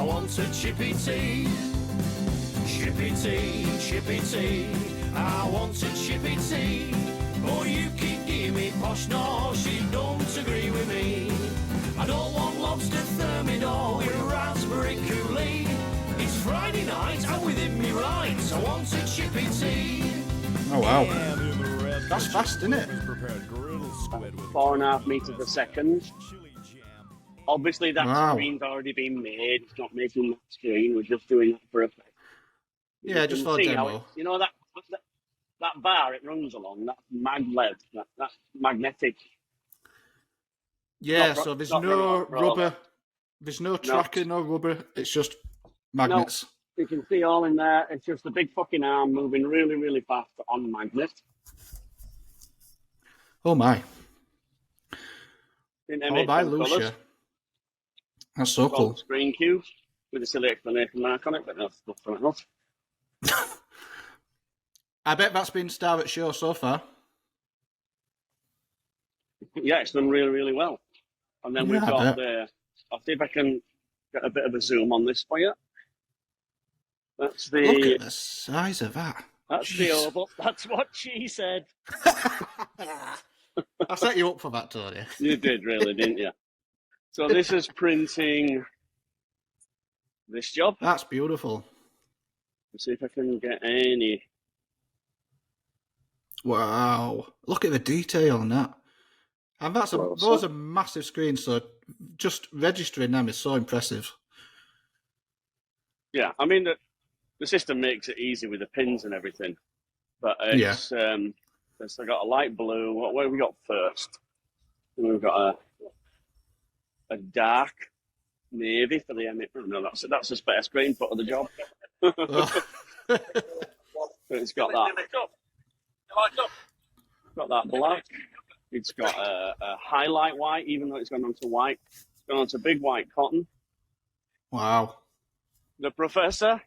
want a Chippy tea. Chippy tea, Chippy tea. I want a Chippy tea. Oh, you keep giving me posh, no, she don't agree with me. I don't want lobster thermidor with raspberry Kool-Aid. It's Friday night, I'm within me rights. I want a Chippy tea. Oh wow, that's fast, isn't it? 4.5 meters a second. Obviously, that Wow. screen's already been made. It's not making that screen. We're just doing that for effect. Yeah, just for a demo. You know that bar it runs along, that mag-led, that magnetic. Yeah, Not so there's not no rubber. rubber, there's no tracker, no rubber. It's just magnets. You can see all in there. It's just a big fucking arm moving really, really fast on magnet. Oh my! In Oh my, colours. Lucia. That's so Called cool. screen cube with a silly explanation mark on it, but that's something else. I bet that's been star at show so far. Yeah, it's done really, really well. And then we've Yeah, I got bet. I'll see if I can get a bit of a zoom on this for you. That's Look the at the size of that. that's the oval. That's what she said. I set you up for that, Tony. You did really, didn't you? So this is printing this job. That's beautiful. Let's see if I can get any. Wow. Look at the detail on that. And those are massive screens, so just registering them is so impressive. Yeah, I mean the system makes it easy with the pins and everything, but it's I got a light blue. What have we got first? We've got a dark navy for the M8. No, that's a spare screen for the job. It's got that. Got that black. It's got a highlight white, even though it's gone on to white. It's gone on to big white cotton. Wow. The professor,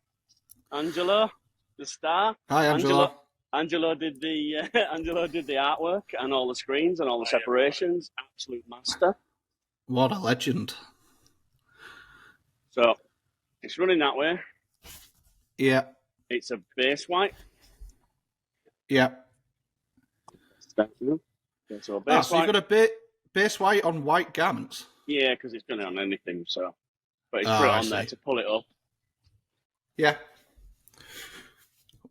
Angelo, the star. Hi, Angelo. Angelo did the artwork and all the screens and all the separations. Absolute master. What a legend. So it's running that way. Yeah. It's a base white. Yeah. So base So white. you've got a base white on white garments? Yeah, because it's going on anything. So, but it's put it I on there see. to pull it up. Yeah.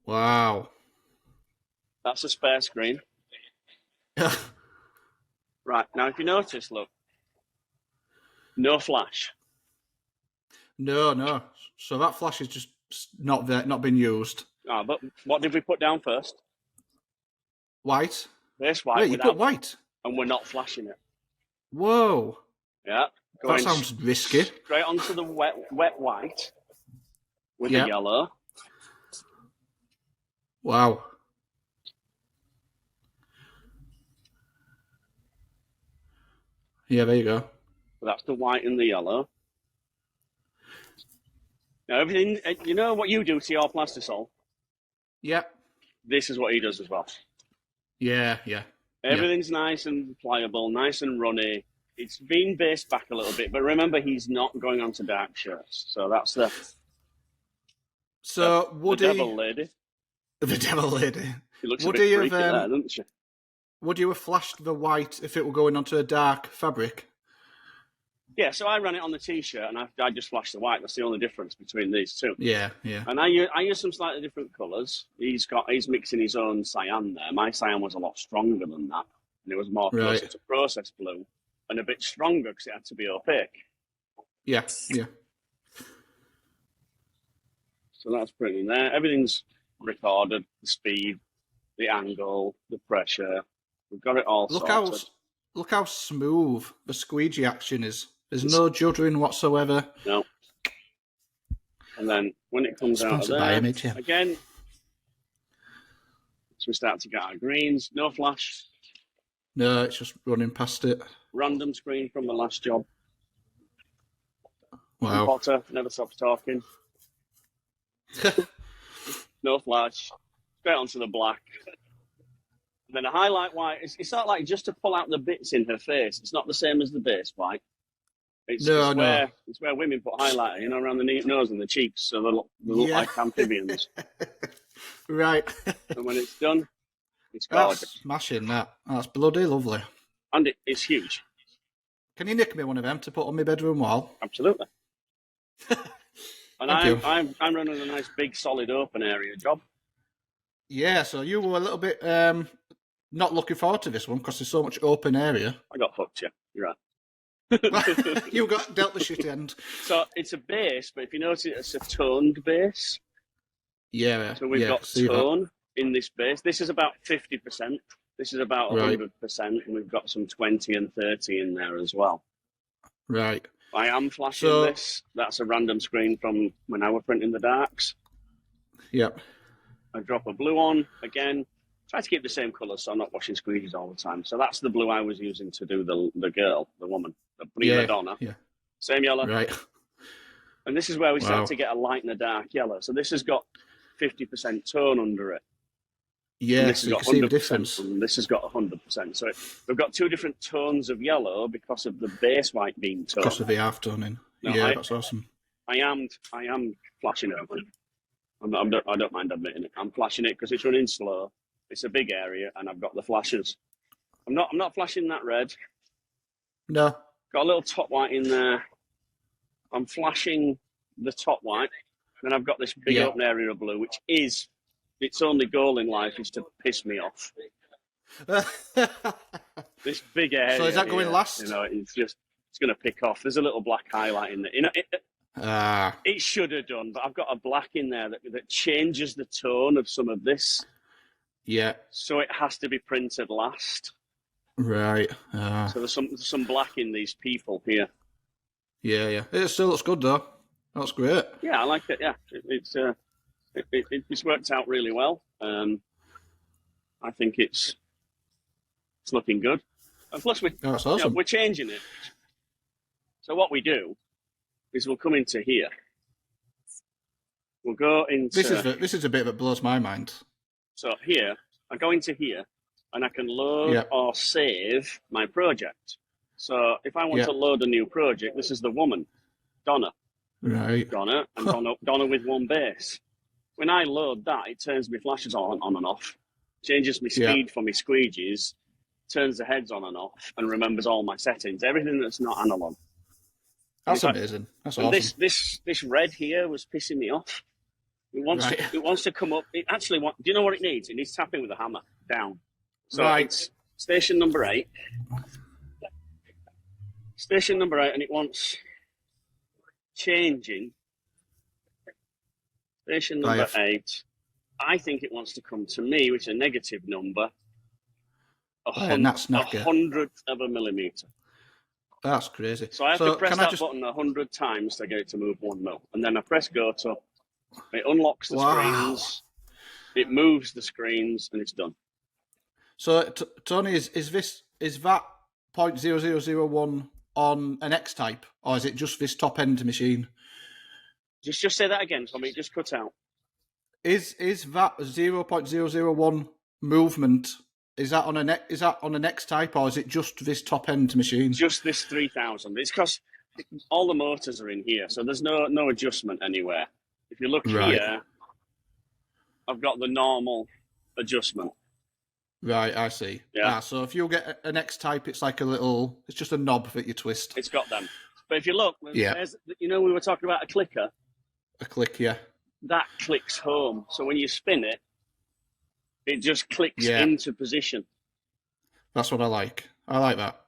Wow. That's a spare screen. Right, now if you notice, look, no flash. No. So that flash is just not there, not been used. Oh, but what did we put down first? White. Base white. Wait, you put white? And we're not flashing it. Whoa. Yeah. That sounds risky. Straight onto the wet white with Yeah. the yellow. Wow. Yeah, there you go. So that's the white and the yellow. Now everything, you know what you do to your plastisol? Yeah. This is what he does as well. Yeah. Everything's nice and pliable, nice and runny. It's been based back a little bit, but remember he's not going on to dark shirts. So that's the Would he... devil lady. The devil lady. She looks Would a bit he freaky have, there, doesn't she? Would you have flashed the white if it were going onto a dark fabric? Yeah, so I ran it on the T-shirt and I just flashed the white. That's the only difference between these two. Yeah. And I use some slightly different colours. He's mixing his own cyan there. My cyan was a lot stronger than that. And it was more closer to process blue and a bit stronger because it had to be opaque. Yeah. So that's printing there. Everything's recorded, the speed, the angle, the pressure. We've got it all sorted. Look how smooth the squeegee action is. There's no juddering whatsoever. No. And then when it comes out of Sponsored by there, Image, yeah. again, so we start to get our greens. No flash. No, it's just running past it. Random screen from the last job. Wow. Potter never stops talking. No flash. Straight onto the black. And then a highlight white. It's not like just to pull out the bits in her face. It's not the same as the base white. It's No. it's where women put highlighter, around the nose and the cheeks, so they look like amphibians. Right. And when it's done, it's gorgeous. That's smashing. That's bloody lovely. And it's huge. Can you nick me one of them to put on my bedroom wall? Absolutely. And Thank I'm running a nice big solid open area job. Yeah, so you were a little bit not looking forward to this one because there's so much open area. I got hooked, yeah. You're right. You got dealt the shit end. So it's a base, but if you notice, it's a toned base. Yeah. So we've got tone in this base. This is about 50%. This is about 100%, and we've got some 20 and 30 in there as well. Right. I am flashing this. That's a random screen from when I was printing the darks. Yep. I drop a blue on again. Try to keep the same colour so I'm not washing squeegees all the time. So that's the blue I was using to do the girl, the woman, the prima donna. Yeah. Same yellow. Right. And this is where we start to get a light and a dark yellow. So this has got 50% tone under it. Yeah, this so has you got can see the 100%, difference. and this has got 100%. So we've got two different tones of yellow because of the base white being toned. Because of the half toning. No, that's awesome. I am flashing it. I don't mind admitting it. I'm flashing it because it's running slow. It's a big area, and I've got the flashes. I'm not flashing that red. No. Got a little top white in there. I'm flashing the top white. Then I've got this big open area of blue, which is its only goal in life is to piss me off. This big area. So is that going last? It's going to pick off. There's a little black highlight in there. It should have done, but I've got a black in there that changes the tone of some of this. Yeah. So it has to be printed last. Right. So there's some black in these people here. Yeah. It still looks good though. That's great. Yeah, I like it. Yeah, it's worked out really well. I think it's looking good. And plus, that's awesome. We're changing it. So what we do is we'll come into here. We'll go into... This is a bit that blows my mind. So here, I go into here, and I can load or save my project. So if I want to load a new project, this is the woman, Donna. Right. Donna, and Donna with one base. When I load that, it turns my flashes on and off, changes my speed for my squeegees, turns the heads on and off, and remembers all my settings, everything that's not analog. That's amazing. That's awesome. This red here was pissing me off. It wants to come up. It actually do you know what it needs? It needs tapping with a hammer down. So it's station number 8. Station number 8, and it wants changing. Station number 8. I think it wants to come to me, which is a negative number. A hundredth of a millimetre. That's crazy. So I have to press that button 100 times to get it to move 1 mil. And then I press go to. It unlocks the screens. It moves the screens, and it's done. So, Tony, is that 0.0001 on an X type, or is it just this top end machine? Just say that again for me. Just cut out. Is that 0.001 movement? Is that on an X type, or is it just this top end machine? Just this 3000. It's because all the motors are in here, so there's no adjustment anywhere. If you look here, I've got the normal adjustment. Right, I see. Yeah. So if you get an X type, it's like it's just a knob that you twist. It's got them. But if you look, we were talking about a clicker. A click, yeah. That clicks home. So when you spin it, it just clicks into position. That's what I like. I like that.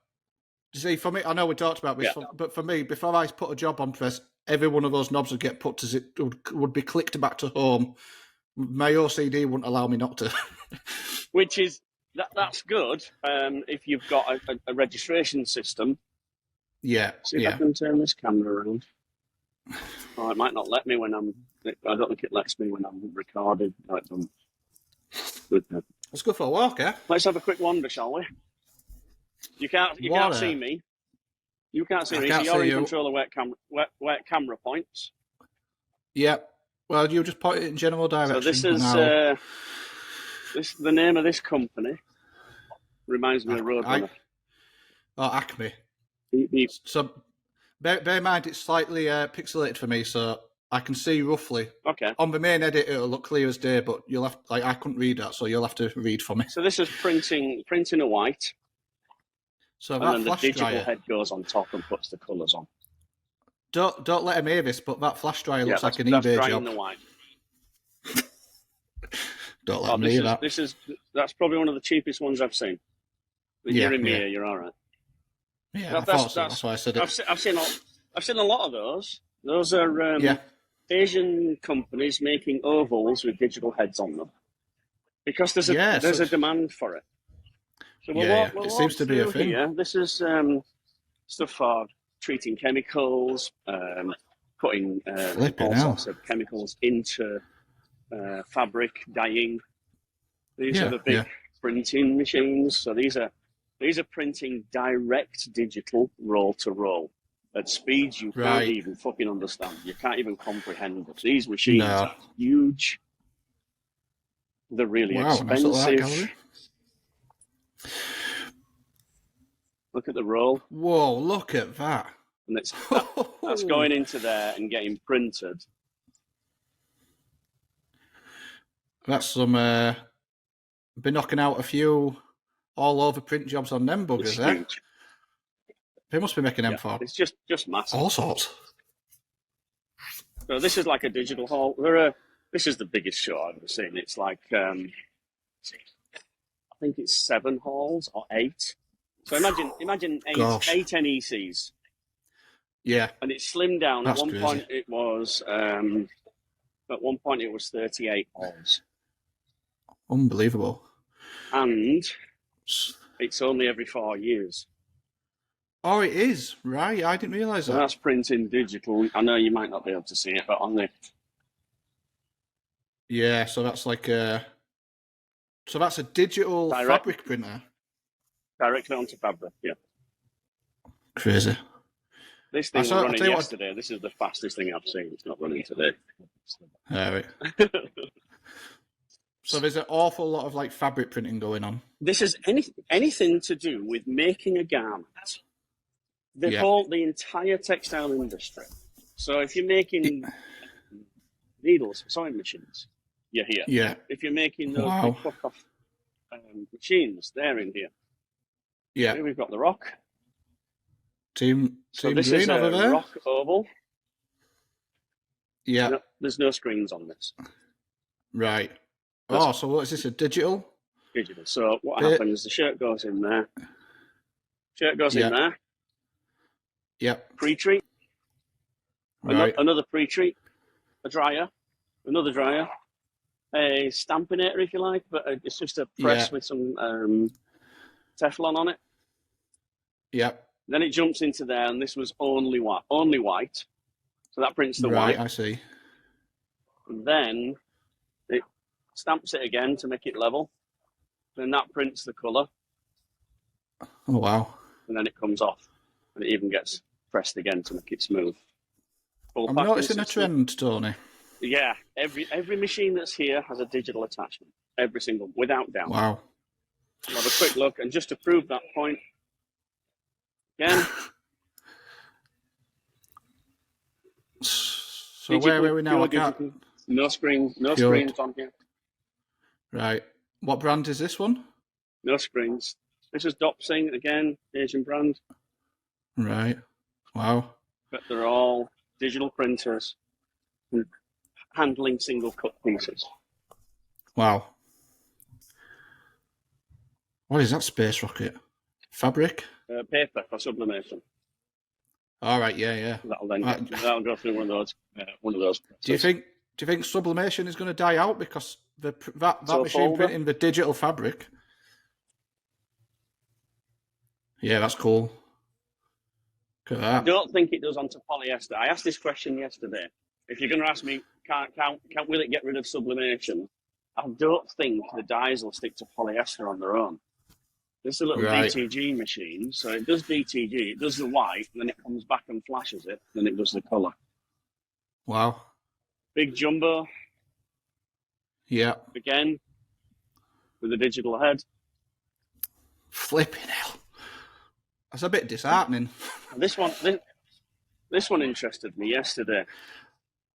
You see, for me, I know we talked about this, but for me, before I put a job on press, every one of those knobs would get put would be clicked back to home. My OCD wouldn't allow me not to. Which is that's good if you've got a registration system. Yeah. See if I can turn this camera around. Oh, it might not let me when I don't think it lets me when I'm recording. No, it doesn't. Let's go for a walk, eh? Let's have a quick wander, shall we? You can't see me. You can't see me. So you're in control of where camera points. Yep. Well, you just point it in general direction. So this is the name of this company. Reminds me of Roadrunner. Acme. So bear in mind it's slightly pixelated for me, so I can see roughly. Okay. On the main edit, it'll look clear as day, but you'll have I couldn't read that, so you'll have to read for me. So this is printing a white. So and that then the flash digital dryer, head goes on top and puts the colours on. don't let him hear this, but that flash dryer looks like an that's eBay drying job. the white. Don't let him hear that. That's probably one of the cheapest ones I've seen. When you're in here, you're all right. Yeah, I thought so. That's why I said it. I've seen a lot of those. Those are Asian companies making ovals with digital heads on them because there's a demand for it. So we'll it seems to be a thing. Here. This is stuff for treating chemicals, putting all sorts of chemicals into fabric, dyeing. These are the big printing machines. So these are printing direct digital roll to roll at speeds you can't even fucking understand. You can't even comprehend it. These machines are huge. They're really expensive. Look at the roll. Whoa, look at that. And that's going into there and getting printed. That's some... been knocking out a few all-over print jobs on them buggers, eh? They must be making them for... It's just massive. All sorts. So this is like a digital hall. This is the biggest show I've ever seen. It's like... I think it's 7 halls or 8. So imagine 8 NECs. Yeah. And it's slimmed down. That's At one crazy. point it was 38 halls. Unbelievable. And it's only every 4 years. Oh, it is? Right, I didn't realise that. So that's printing digital. I know you might not be able to see it, but on the... Yeah, so that's like a... So that's a digital fabric printer? Directly onto fabric, yeah. Crazy. This thing was running yesterday. This is the fastest thing I've seen. It's not running today. All right. So there's an awful lot of like fabric printing going on. This is anything to do with making a garment. The entire textile industry. So if you're making needles, sewing machines, you're here. Yeah. If you're making those big fuck-off machines, they're in here. Yeah. Here we've got the rock. Team this green is over a there. rock oval. Yeah. No, there's no screens on this. Right. So what is this, a digital? Digital. So what happens, the shirt goes in there. Shirt goes in there. Yep. Pre-treat. Right. Another pre-treat. A dryer. Another dryer. A stampinator, if you like, but it's just a press with some Teflon on it. Yep. Then it jumps into there, and this was only white. So that prints the white. Right, I see. And then it stamps it again to make it level. Then that prints the colour. Oh, wow. And then it comes off. And it even gets pressed again to make it smooth. I'm noticing a trend, Tony. Yeah. Every machine that's here has a digital attachment. Every single, without doubt. Wow. I'll have a quick look. And just to prove that point, again. So where are we now? No screens on here. Right. What brand is this one? No screens. This is Dopsing, again, Asian brand. Right. Wow. But they're all digital printers handling single cut pieces. Wow. What is that space rocket? Fabric? Paper for sublimation. All right. Yeah. That'll go through one of those. Do you think sublimation is going to die out because that machine printing the digital fabric? Yeah, that's cool. Look at that. I don't think it does onto polyester. I asked this question yesterday. If you're going to ask me, will it get rid of sublimation? I don't think the dyes will stick to polyester on their own. This is a little DTG machine, so it does DTG, it does the white, and then it comes back and flashes it, then it does the colour. Wow. Big jumbo. Yeah. Again, with a digital head. Flipping hell. That's a bit disheartening. This one, This one interested me yesterday.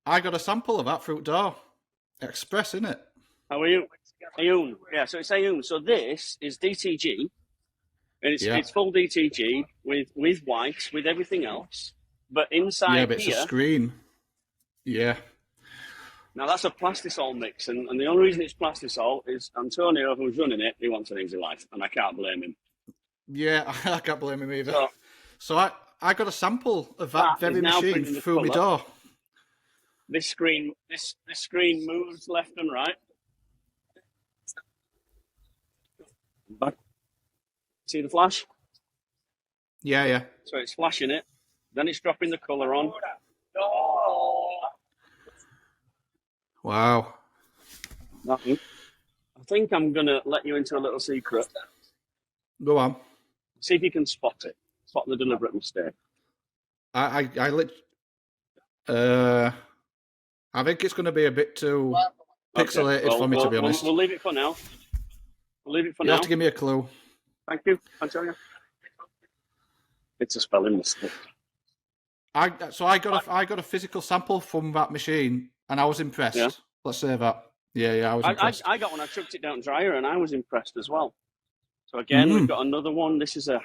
I got a sample of that fruit door. Express, innit? How are you? Ayoon. Yeah, so it's Ayoon. So this is DTG. And it's full DTG with white, with everything else. But inside but here... it's a screen. Yeah. Now, that's a plastisol mix. And the only reason it's plastisol is Antonio, who's running it, he wants an easy life. And I can't blame him. Yeah, I can't blame him either. So I got a sample of that very machine through my door. This screen moves left and right. Back. See the flash? Yeah. So it's flashing it. Then it's dropping the colour on. Wow. I think I'm going to let you into a little secret. Go on. See if you can spot it. Spot the deliberate mistake. I think it's going to be a bit too pixelated for me, to be honest. We'll leave it for now. You have to give me a clue. Thank you, Antonio. It's a spelling mistake. I got a physical sample from that machine, and I was impressed. Yeah. Let's say that. Yeah, I was impressed. I got one. I chucked it down dryer, and I was impressed as well. So again, we've got another one. So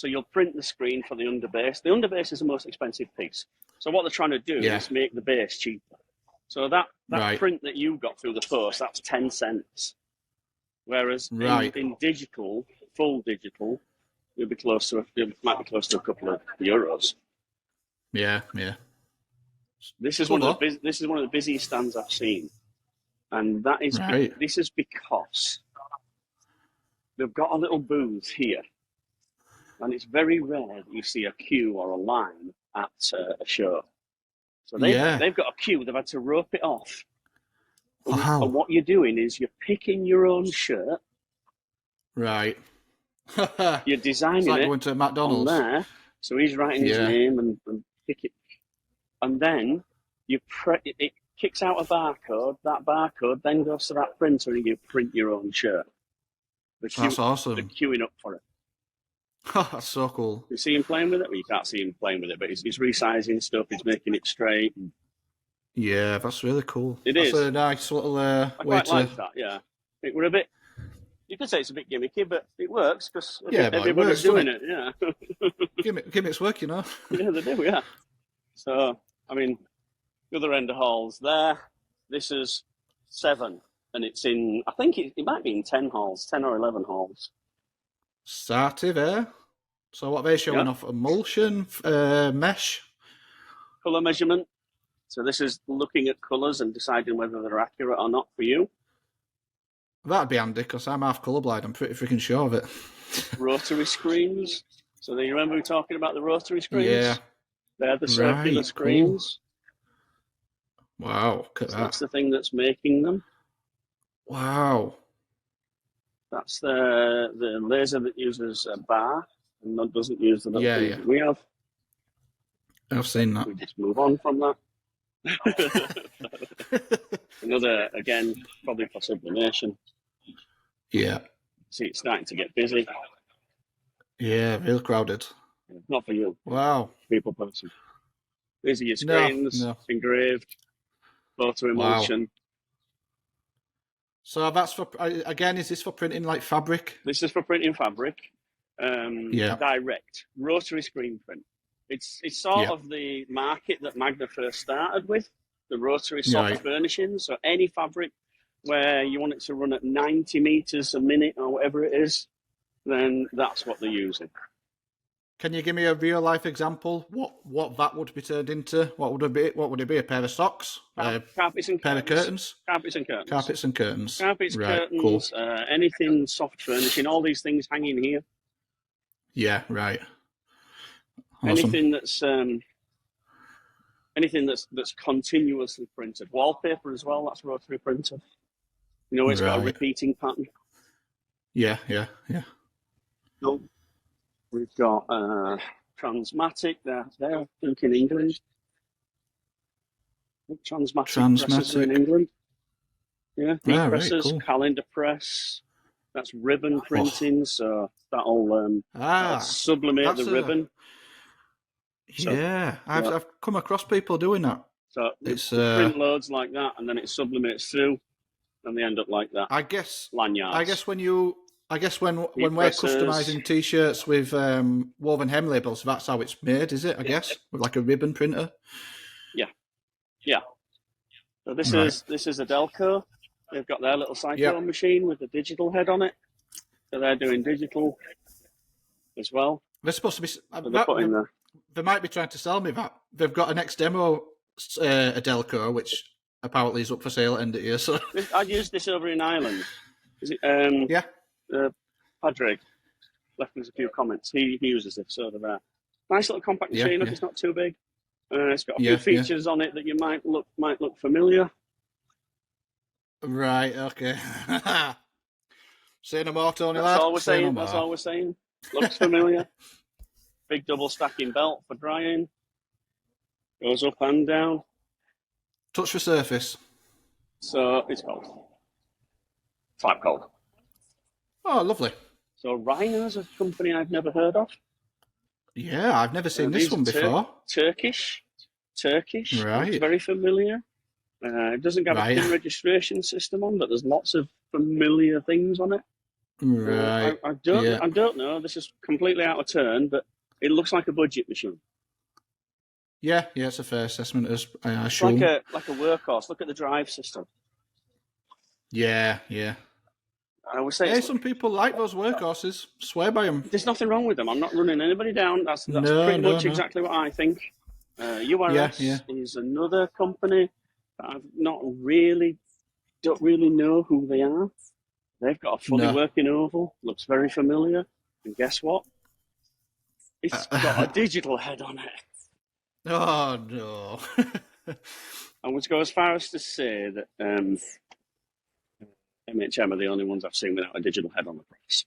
you'll print the screen for the underbase. The underbase is the most expensive piece. So what they're trying to do is make the base cheaper. So that print that you got through the post, that's 10 cents. Whereas in digital, full digital, it might be close to a couple of euros. Yeah. This is one of the busiest stands I've seen, and that is this is because they've got a little booth here, and it's very rare that you see a queue or a line at a show. So they've got a queue. They've had to rope it off. Wow. And what you're doing is you're picking your own shirt. Right. You're designing it's like it going to McDonald's. on there. So he's writing his name and pick it. And then it kicks out a barcode. That barcode then goes to that printer and you print your own shirt. That's awesome. They're queuing up for it. That's so cool. You see him playing with it? Well, you can't see him playing with it, but he's resizing stuff. He's making it straight. Yeah, that's really cool. That's a nice little I quite like that, yeah. It were a bit... You could say it's a bit gimmicky, but it works because everybody's doing it, yeah. Gimmicks work, you know. Yeah, they do, yeah. So, I mean, the other end of halls there, this is 7, and it's in, I think it might be in 10 halls, 10 or 11 halls. Started there. So what are they showing off? Emulsion, mesh? Colour measurement. So this is looking at colours and deciding whether they're accurate or not for you. That'd be handy because I'm half colourblind. I'm pretty freaking sure of it. Rotary screens. So do you remember we were talking about the rotary screens? Yeah. They're the circular screens. Cool. Wow, look at that. That's the thing that's making them. Wow. That's the laser that uses a bar and that doesn't use the little thing that we have. I've seen that. We just move on from that. Another, again, probably for sublimation. Yeah. See, it's starting to get busy. Yeah, real crowded. Not for you. Wow. People person. These are your screens, engraved, photo emulsion. Wow. So that's for, again, is this for printing like fabric? This is for printing fabric. Direct. Rotary screen print. It's sort of the market that Magna first started with, the rotary soft furnishings. So any fabric where you want it to run at 90 meters a minute or whatever it is, then that's what they're using. Can you give me a real life example? What that would be turned into? What would it be? What would it be? A pair of socks? Carpets and pair of curtains? Carpets and curtains. Carpets and curtains. Carpets, curtains, cool. Anything soft furnishing, all these things hanging here. Yeah, right. Awesome. Anything that's continuously printed. Wallpaper as well, that's rotary printed. You know, it's got a repeating pattern. Yeah. No. We've got Transmatic, they're I think in England. Transmatic presses are in England. Yeah, deep presses, cool. Calendar press. That's ribbon printing, so that'll sublimate the ribbon. So, yeah, I've come across people doing that. So it's print loads like that, and then it sublimates through, and they end up like that. I guess lanyards. I guess when we're customizing T-shirts with woven hem labels, that's how it's made, is it? I guess with like a ribbon printer. Yeah. So this is a Delco. They've got their little cyclone machine with the digital head on it. So they're doing digital as well. They're supposed to be. So they might be trying to sell me that. They've got an ex-demo Delco, which apparently is up for sale at end of year. So I used this over in Ireland. Is it? Padraig left us a few comments. He uses this over there. Nice little compact machine. It's not too big. It's got a few features on it that you might look familiar. Right. Okay. Say no more, Tony. That's all we're saying. That's all we're saying. Looks familiar. Big double stacking belt for drying. Goes up and down. Touch the surface. So it's cold. Type cold. Oh, lovely. So Rhino's a company I've never heard of. Yeah, I've never seen this one before. Turkish. Right. It's very familiar. It doesn't have a pin registration system on, but there's lots of familiar things on it. Right. I don't know. This is completely out of turn, but it looks like a budget machine. Yeah, it's a fair assessment, as I assume. Like a workhorse. Look at the drive system. Yeah. I would say some people like those workhorses. Swear by them. There's nothing wrong with them. I'm not running anybody down. That's pretty much exactly what I think. URS is another company that I've don't really know who they are. They've got a fully working oval. Looks very familiar. And guess what? It's got a digital head on it. Oh, no. I would go as far as to say that MHM are the only ones I've seen without a digital head on the press.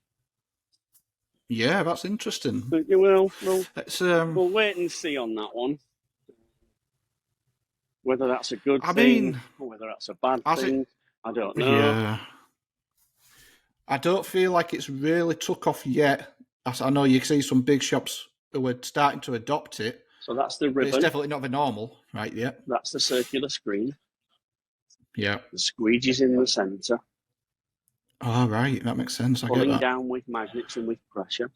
Yeah, that's interesting. But, we'll wait and see on that one. Whether that's a good thing or whether that's a bad thing, I don't know. Yeah. I don't feel like it's really took off yet. I know you see some big shops who are starting to adopt it. So that's the ribbon. It's definitely not the normal, right? Yeah. That's the circular screen. Yeah. The squeegee's in the centre. Oh, right. That makes sense. Pulling down with magnets and with pressure.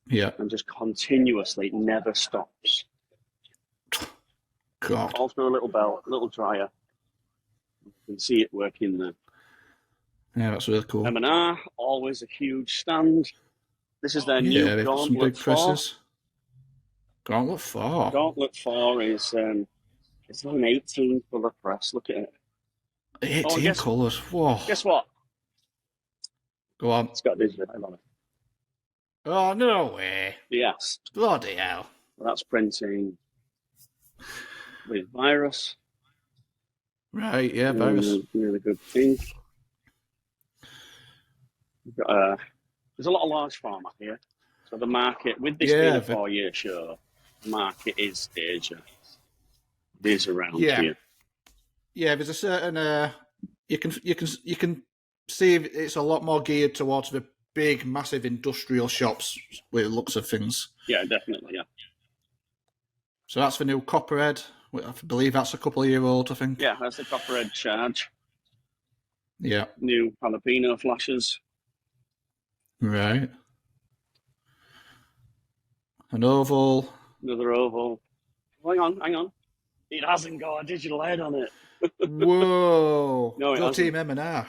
Yeah. And just continuously, it never stops. God. All through a little belt, a little dryer. You can see it working there. Yeah, that's really cool. M&R, always a huge stand. This is their new Gauntlet 4. Gauntlet 4? Gauntlet 4 is it's an 18 colour press. Look at it. 18 colours. Whoa. Guess what? Go on. It's got digital head on it. Oh, no way. Yes. Bloody hell. Well, that's printing with virus. Right, yeah, virus. Really good thing. There's a lot of large format here. So the market, with this being a 4-year show, the market is Asia. It is around here. Yeah, there's a certain you can see it's a lot more geared towards the big, massive industrial shops with looks of things. Yeah, definitely, yeah. So that's the new Copperhead. I believe that's a couple of years old, I think. Yeah, that's the Copperhead Charge. Yeah. New jalapeno flashes. Right. An oval. Another oval. Hang on. It hasn't got a digital head on it. Whoa. No, it Go hasn't. Team M&R.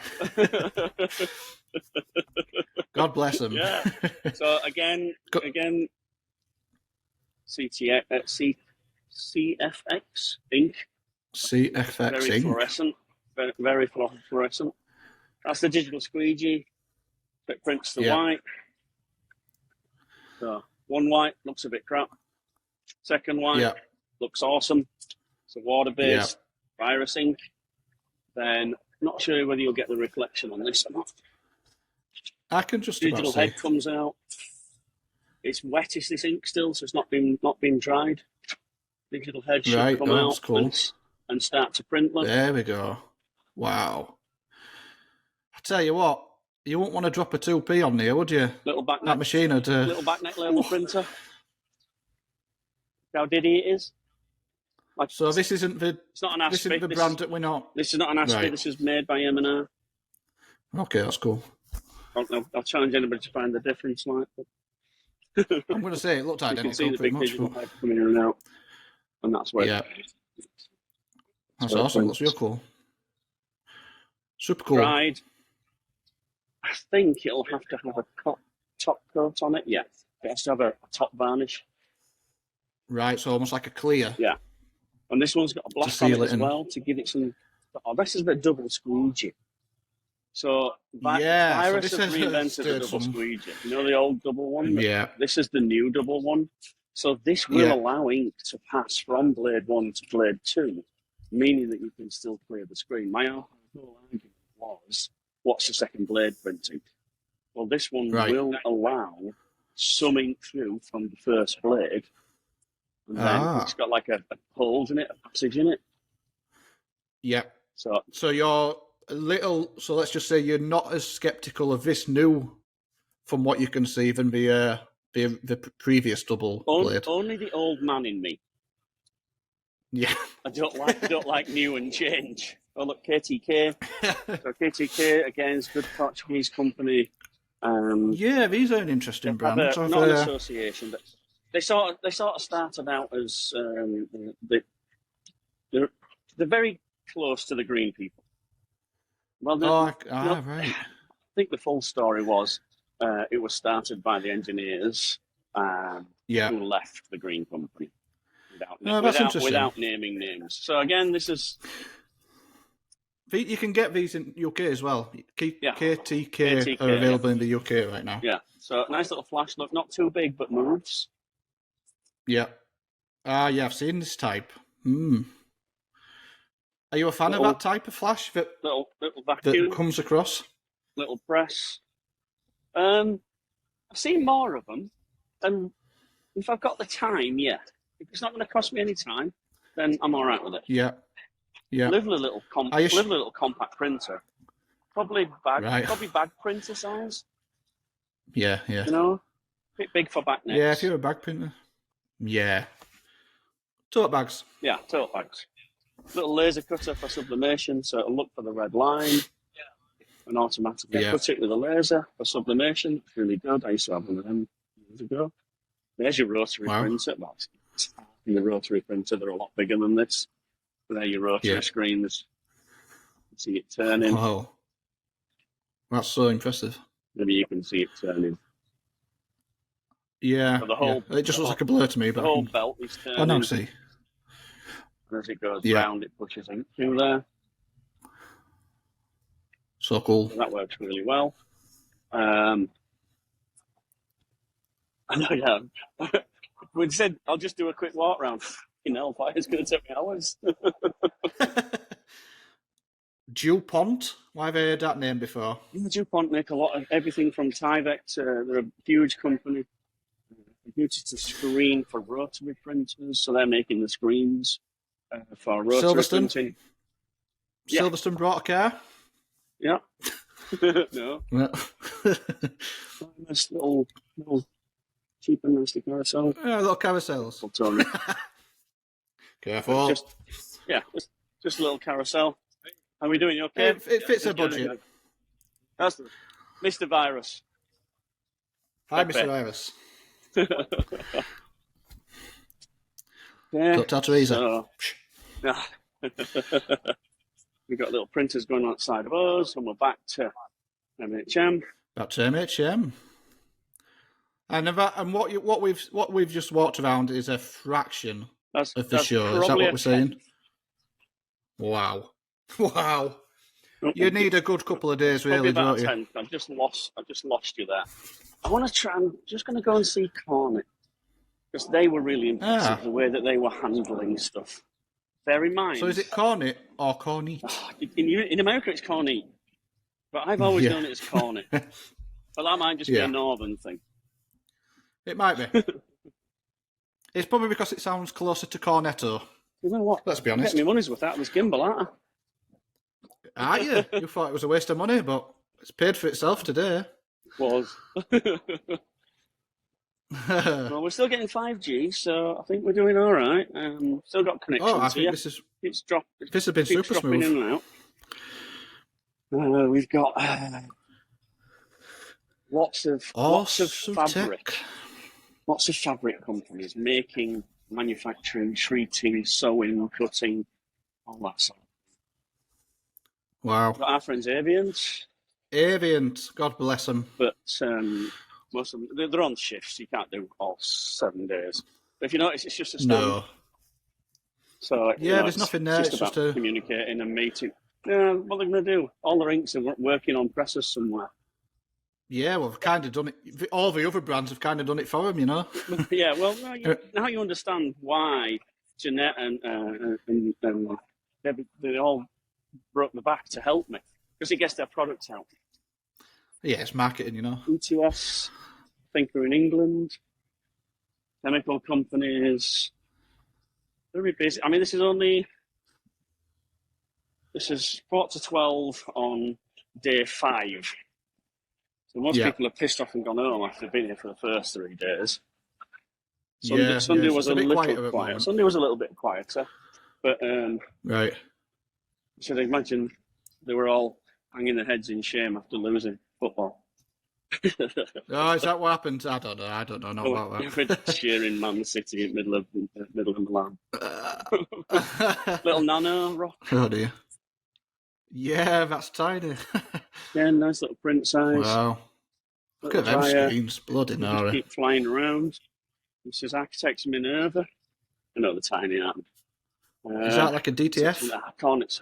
God bless them. Yeah. So again, CFX ink. CFX very ink. Fluorescent. Very fluorescent. That's the digital squeegee that prints the white. So one white looks a bit crap. Second white looks awesome. It's a water-based virus ink. Then not sure whether you'll get the reflection on this or not. I can just digital head comes out. It's wet, is this ink still, so it's not been dried. Digital head should come out and start to print. There we go. Wow. I tell you what, you wouldn't want to drop a 2p on there, would you? Little back that machine would. Little back neck label printer. how diddy it is. Like, so this isn't the. It's not an Aspie. This isn't the brand that we're not. This is not an Aspie. Right. This is made by M&R. Okay, that's cool. I'll challenge anybody to find the difference. Like, I'm going to say it looked you identical can see the pretty big much. digital But... pipe coming in and out, and that's where. Yeah. That's awesome. That's real cool. Super cool. Tried. I think it'll have to have a top coat on it. Yeah, it has to have a top varnish. Right, so almost like a clear. Yeah, and this one's got a black on it as well to give it some. Oh, this is the double squeegee. So Virus so have reinvented the double squeegee. You know the old double one? Yeah. This is the new double one. So this will allow ink to pass from blade 1 to blade 2, meaning that you can still clear the screen. My whole argument was, what's the second blade printing? Well, this one will allow some ink through from the first blade, and then it's got like a holes in it, a passage in it. Yeah. So you're a little. So let's just say you're not as skeptical of this new, from what you can see, than the previous double blade. Only the old man in me. Yeah. I don't like new and change. Oh look, KTK. So KTK again is a good Portuguese company. Yeah, these are an interesting brand. Not an association, but they sort of started out as they're very close to the green people. Well, right. I think the full story was it was started by the engineers who left the green company without naming names. So again, this is. You can get these in UK as well. KTK are available in the UK right now. Yeah, so nice little flash look, not too big, but moves. Yeah. Yeah, I've seen this type. Are you a fan of that type of flash that vacuum that comes across? Little press. I've seen more of them, and if I've got the time, if it's not going to cost me any time, then I'm all right with it. Yeah. Yeah. Lovely little compact printer. Probably bag printer size. Yeah. You know, a bit big for back necks. Yeah, if you're a bag printer. Yeah. Tote bags. Yeah, tote bags. Little laser cutter for sublimation, so it'll look for the red line and automatically cut it with a laser for sublimation. It's really good. I used to have one of them years ago. There's your rotary printer. Well, in the rotary printer, they're a lot bigger than this. There, your rotary screens. You see it turning. Wow. That's so impressive. Maybe you can see it turning. Yeah. It just looks like a blur to me. But the whole belt is turning. Oh, no, see. And as it goes round, it pushes ink through there. So cool. So that works really well. I know, we said, I'll just do a quick walk round. Hellfire, it's going to take me hours. DuPont? Why have I heard that name before? DuPont make a lot of everything from Tyvek to, they're a huge company. Computer to screen for rotary printers, so they're making the screens for rotary printing. Silverstone brought a car? Yeah. No. Nice little cheap and nasty carousel. Yeah, little carousels. Careful. Just a little carousel. How are we doing? You okay? It fits a budget. That's Mr. Virus. Hi, Mr. Virus. Yeah. Don't Teresa. So, we've got little printers going on outside of us, and we're back to MHM. Back to MHM. And what we've just walked around is a fraction of the show. Is that what we're saying? Wow. You need a good couple of days, really, don't you? 10. I've just lost you there. I want to try. I'm just going to go and see Cornet because they were really impressive the way that they were handling stuff. Bear in mind. So is it Cornet or Cornet? In America, it's Cornet, but I've always known it as Cornet. But that might just be a northern thing. It might be. It's probably because it sounds closer to Cornetto. You know what? Let's be honest. Get my money's worth out of this gimbal, aren't I? You thought it was a waste of money, but it's paid for itself today. Was. Well, we're still getting 5G, so I think we're doing all right. Still got connections. Oh, I think here. this It's has been super dropping smooth. in and out. We've got lots of fabric. Lots of fabric companies making, manufacturing, treating, sewing, cutting, all that sort. Wow. We've got our friends Aviant, God bless them. But most of them, they're on shifts. You can't do all 7 days. But if you notice, it's just a stand. No. So there's nothing there. It's just about communicating and meeting. Yeah, what they're going to do? All the inks are working on presses somewhere. Yeah, well, they've kind of done it. All the other brands have kind of done it for them, you know. Yeah, well, now you understand why Jeanette and they all broke the back to help me, because it gets their products out. Yeah, it's marketing, you know. ETS, I think we're in England, chemical companies. Very busy. I mean, this is 4 to 12 on day 5. So most people are pissed off and gone home after they've been here for the first 3 days. Sunday was a little quiet. Sunday was a little bit quieter, but right. You should imagine they were all hanging their heads in shame after losing football. Oh, is that what happened? I don't know. Not about that. Cheering Man City in middle of Milan. Little nano rock. Oh dear. Yeah, that's tiny. Yeah, nice little print size. Wow. Look at them screens. Bloody Nara. Keep flying around. This is Architects Minerva. I know the tiny arm. Is that like a DTF? Cornets.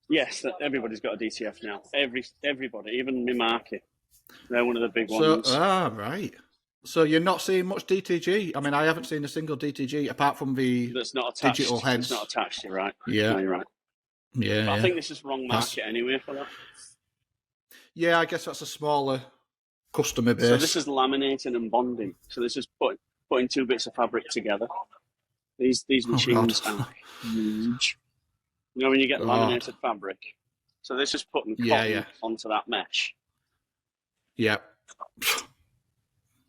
Yes, everybody's got a DTF now. Everybody, even Mimaki. They're one of the big ones. Right. So you're not seeing much DTG? I mean, I haven't seen a single DTG apart from the that's not attached, digital heads. That's not attached, you're right. Yeah. No, you're right. Yeah. But I think this is wrong market anyway for that. Yeah, I guess that's a smaller customer base. So this is laminating and bonding. So this is putting 2 bits of fabric together. These machines are huge. You know when you get laminated fabric? So this is putting cotton onto that mesh. Yeah.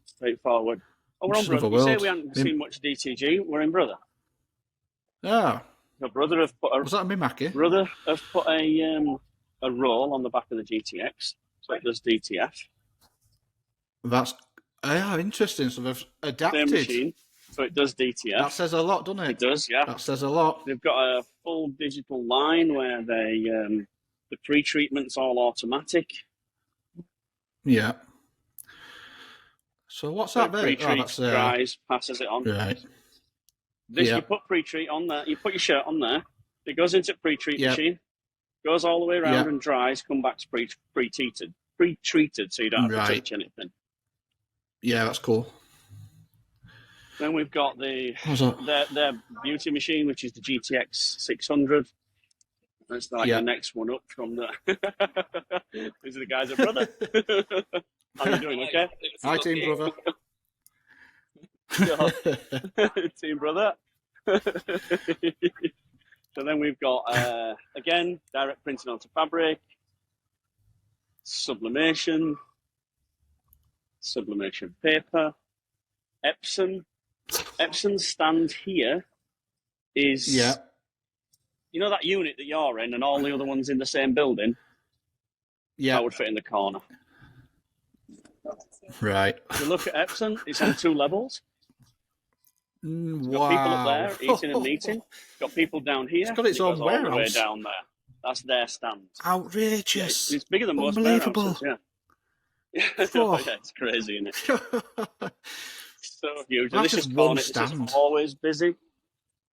Straightforward. Oh, we're on Brother. You say we haven't seen much DTG. We're in Brother. Ah. The Brother have put was that a Mimaki? Brother have put a roll on the back of the GTX, so it does DTF. That's interesting. So they've adapted. Same machine, so it does DTF. That says a lot, doesn't it? It does, yeah. That says a lot. They've got a full digital line where the pre-treatment's all automatic. Yeah. So what's that there? Pre-treat, dries, passes it on. Right. This you put pre-treat on there. You put your shirt on there. It goes into pre-treat machine, goes all the way around and dries. Come back to pre-treated, so you don't have to touch anything. Yeah, that's cool. Then we've got their beauty machine, which is the GTX 600. That's like the next one up from the. These are the guys at Brother. How are you doing? Okay. Hi, Team Brother. Team Brother. So then we've got again direct printing onto fabric, sublimation paper, Epson. Epson's stand here is you know that unit that you're in and all the other ones in the same building? Yeah. That would fit in the corner. Right. If you look at Epson, it's on 2 levels. It's got Wow. people up there eating and meeting. It's got people down here. It's got its own warehouse. All the way down there. That's their stand. Outrageous. Yeah, it's bigger than most Unbelievable. warehouses, yeah. Yeah, it's crazy, isn't it? So huge. That's this just is one Cornet. stand. This is always busy.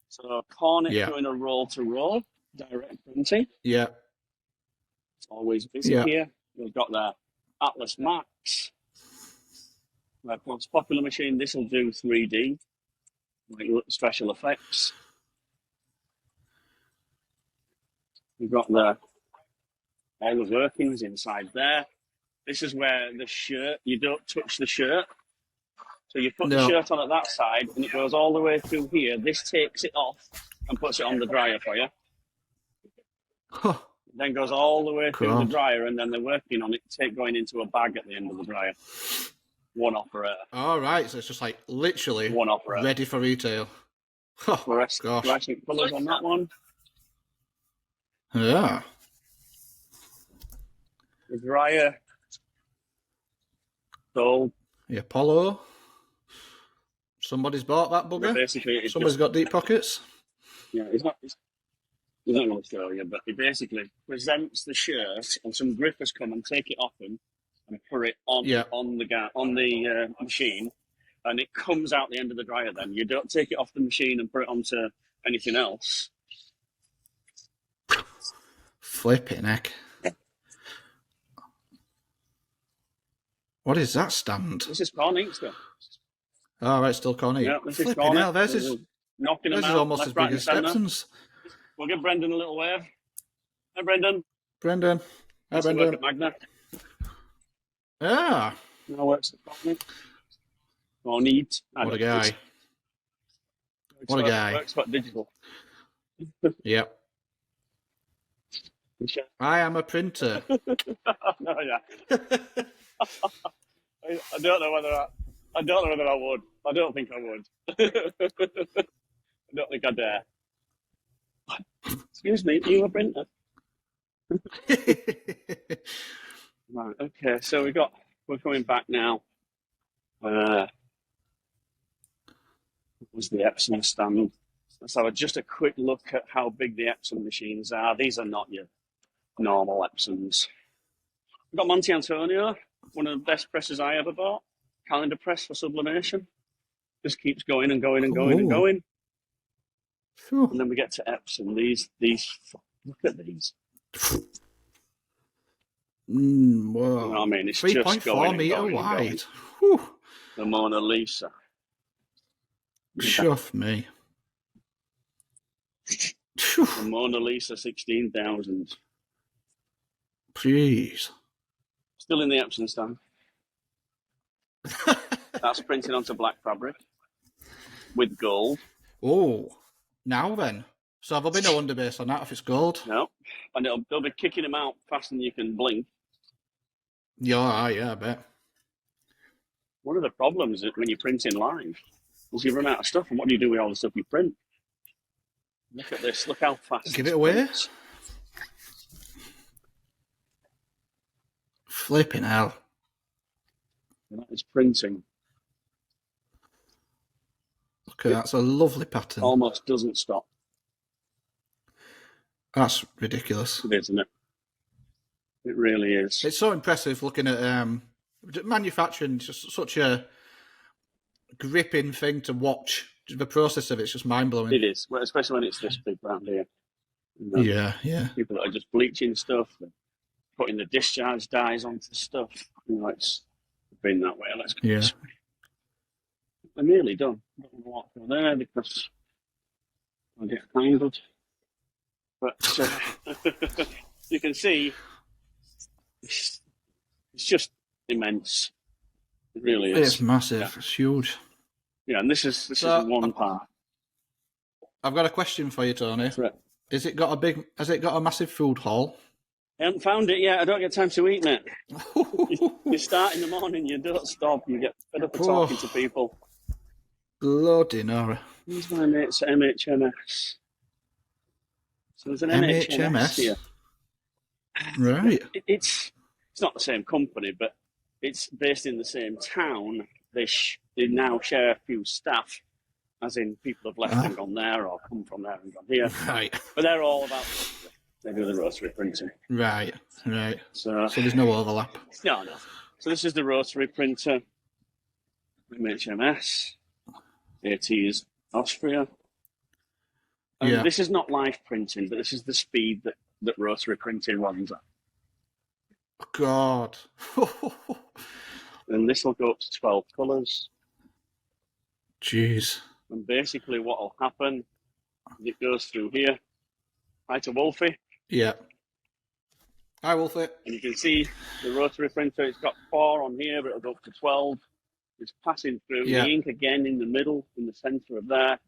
So Cornet doing a roll to roll, direct printing. Yeah. It's always busy here. We've got their Atlas Max. Their most popular machine. This will do 3D, like special effects. We've got all the workings inside there. This is where the shirt, you don't touch the shirt. So you put the shirt on at that side and it goes all the way through here. This takes it off and puts it on the dryer for you. Huh. Then goes all the way through the dryer and then they're working on it, going into a bag at the end of the dryer. one operator. All right, so it's just like literally One operator. ready for retail. Oh, gosh. Fluorescent colours on that one. Yeah. The dryer. Sold. The Apollo. Somebody's bought that But bugger. basically, Somebody's got deep pockets. Yeah, he's not going to show you, but he basically presents the shirt, and some grippers come and take it off him and put it on the machine, and it comes out the end of the dryer. Then you don't take it off the machine and put it onto anything else. Flipping heck. What is that stand? This is Corning still. All right, still Connie. Yeah, this is Flipping Corning. hell, this is almost as big as Stepson's. We'll give Brendan a little wave. Hi, Brendan. Brendan. Hi, Brendan. Work at Magna. Ah. Now works at Corning. Or needs. What a guy. What a guy. Works for digital. Yep. I am a printer. No, yeah. I don't know whether I would. I don't think I would. I don't think I dare. Excuse me, are you a printer? Right, okay, so we're coming back now. What was the Epson stand? Let's have just a quick look at how big the Epson machines are. These are not your normal Epsons. We've got Monte Antonio, one of the best presses I ever bought. Calendar press for sublimation. Just keeps going and going and going and going. Sure. And then we get to Epson. These look at these. Wow. You know what I mean? It's 3.4 metre wide. The Mona Lisa. Chuff me. The Mona Lisa 16,000. Jeez. Still in the Epson stand. That's printed onto black fabric with gold. Oh, now then. So there'll be no underbase on that if it's gold? No. And they'll be kicking them out faster than you can blink. Yeah, I bet. One of the problems is when you're printing live is you run out of stuff, and what do you do with all the stuff you print? Look at this. Look how fast. Give it away. Flipping hell. That is printing. Okay, that's a lovely pattern. Almost doesn't stop. That's ridiculous. It is, isn't it? It really is. It's so impressive looking at manufacturing. Just such a gripping thing to watch. The process of it's just mind-blowing. It is, well, especially when it's this big round here. You know, yeah. People that are just bleaching stuff, putting the discharge dyes onto stuff. You know, it's been that way. Let's go this way. They're nearly done. I don't want to walk through there because I'll get tangled. But you can see it's just immense. It really is. It's massive. Yeah. It's huge. Yeah, and this is one part. I've got a question for you, Tony. Right. Has it got a massive food hall? I haven't found it yet. I don't get time to eat, mate. You start in the morning, you don't stop. You get fed up of talking to people. Bloody Nora. Here's my mate's MHMS. So there's an MHMS here. Right. It's not the same company, but it's based in the same town. They now share a few staff, as in people have left and gone there or come from there and gone here. Right. But they're all about they do the rotary printing. Right. So So there's no overlap. No. So this is the rotary printer, MHMS. It is Austria. And this is not live printing, but this is the speed that rotary printing runs at. God. And this will go up to 12 colours. Jeez. And basically what will happen is it goes through here. Hi to Wolfie. Yeah. Hi, Wolfie. And you can see the rotary printer, it's got 4 on here, but it'll go up to 12. It's passing through the ink again in the middle, in the centre of there.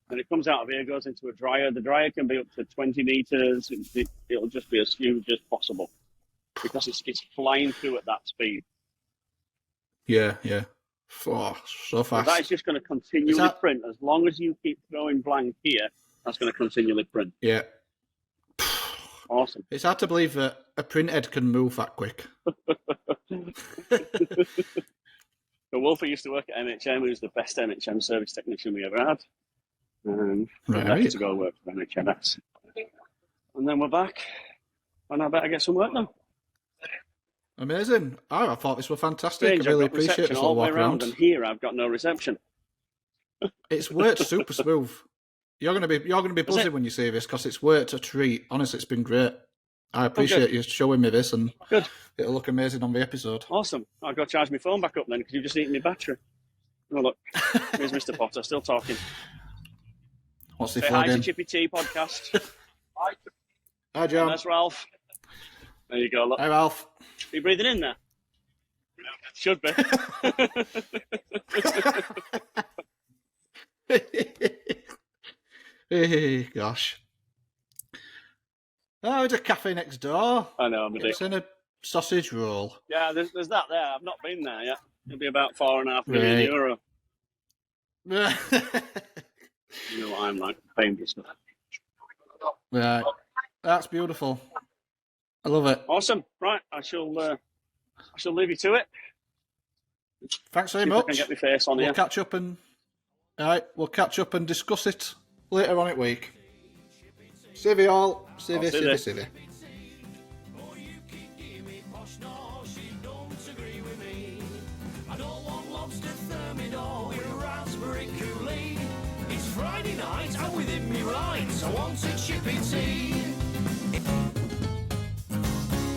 And it comes out of here, goes into a dryer. The dryer can be up to 20 metres. It'll just be as huge as possible because it's flying through at that speed. Yeah. Oh, so fast. That is just going to continually print. As long as you keep going blank here, that's going to continually print. Yeah. Awesome. It's hard to believe that a printhead can move that quick. So Wolfie used to work at MHM, who's the best MHM service technician we ever had. Left to go work for MHMS. And then we're back, and I better get some work done. Amazing. I thought this was fantastic. Strange, I really appreciate this little walk around. And here I've got no reception. It's worked super smooth. You're gonna be buzzing when you see this because it's worked a treat. Honestly, it's been great. I appreciate you showing me this, and it'll look amazing on the episode. Awesome. I'll go charge my phone back up then because you've just eaten my battery. Oh look, here's Mr. Potter still talking. What's the Say flag hi in? to Chippy T podcast. Hi, John. And that's Ralph. There you go. Look. Hi, Ralph. Are you breathing in there? Should be. Hey, gosh. Oh, it's a cafe next door. I know, I'm It's in a sausage roll. Yeah, there's that there. I've not been there yet. It'll be about €4.5 million. Right. You know what I'm like, paying for stuff. Right. That's beautiful. I love it. Awesome. Right, I shall leave you to it. Thanks very See if much. I can get my face on We'll here. catch up and discuss it later on in week. Civvy all. Civvy. Oh, you keep giving me posh, no, she don't agree with me. I don't want lobster thermidor with raspberry Kool-Aid. It's Friday night, I'm within me rights. I want a chippy tea.